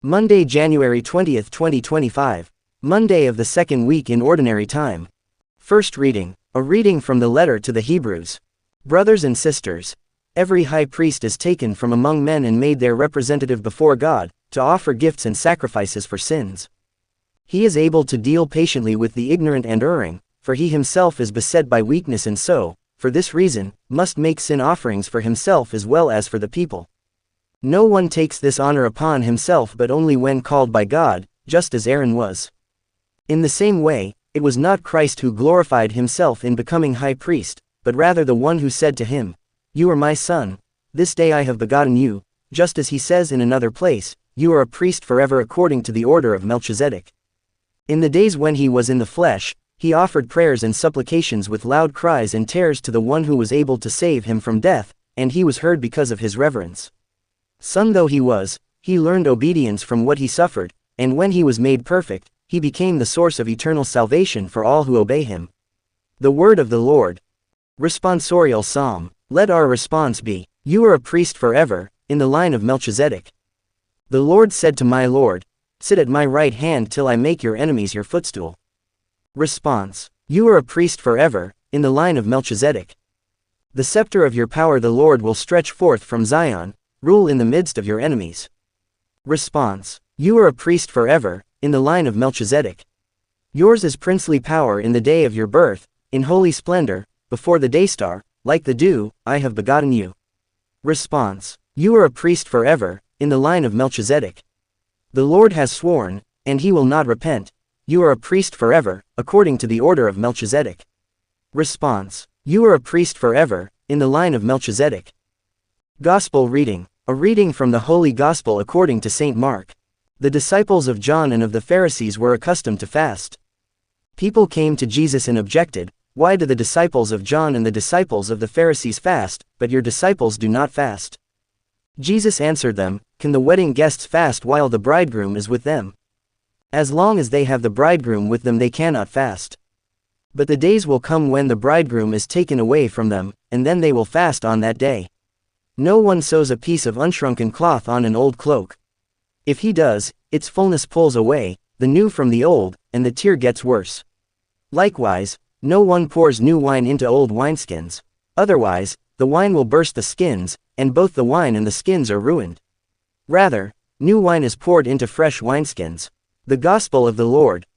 Monday, January 20th, 2025. Monday of the second week in Ordinary Time. First reading. A reading from the letter to the Hebrews. Brothers and sisters, every high priest is taken from among men and made their representative before God, to offer gifts and sacrifices for sins. He is able to deal patiently with the ignorant and erring, for he himself is beset by weakness and so, for this reason, must make sin offerings for himself as well as for the people. No one takes this honor upon himself but only when called by God, just as Aaron was. In the same way, it was not Christ who glorified himself in becoming high priest, but rather the one who said to him, "You are my son, this day I have begotten you," just as he says in another place, "You are a priest forever according to the order of Melchizedek." In the days when he was in the flesh, he offered prayers and supplications with loud cries and tears to the one who was able to save him from death, and he was heard because of his reverence. Son though he was, he learned obedience from what he suffered, and when he was made perfect, he became the source of eternal salvation for all who obey him. The word of the Lord. Responsorial Psalm. Let our response be, "You are a priest forever, in the line of Melchizedek." The Lord said to my Lord, "Sit at my right hand till I make your enemies your footstool." Response. You are a priest forever, in the line of Melchizedek. The scepter of your power the Lord will stretch forth from Zion, rule in the midst of your enemies. Response. You are a priest forever, in the line of Melchizedek. Yours is princely power in the day of your birth, in holy splendor, before the daystar, like the dew, I have begotten you. Response. You are a priest forever, in the line of Melchizedek. The Lord has sworn, and he will not repent, you are a priest forever, according to the order of Melchizedek. Response. You are a priest forever, in the line of Melchizedek. Gospel reading. A reading from the Holy Gospel according to St. Mark. The disciples of John and of the Pharisees were accustomed to fast. People came to Jesus and objected, "Why do the disciples of John and the disciples of the Pharisees fast, but your disciples do not fast?" Jesus answered them, "Can the wedding guests fast while the bridegroom is with them? As long as they have the bridegroom with them they cannot fast. But the days will come when the bridegroom is taken away from them, and then they will fast on that day. No one sews a piece of unshrunken cloth on an old cloak. If he does, its fullness pulls away, the new from the old, and the tear gets worse. Likewise, no one pours new wine into old wineskins. Otherwise, the wine will burst the skins, and both the wine and the skins are ruined. Rather, new wine is poured into fresh wineskins." The Gospel of the Lord.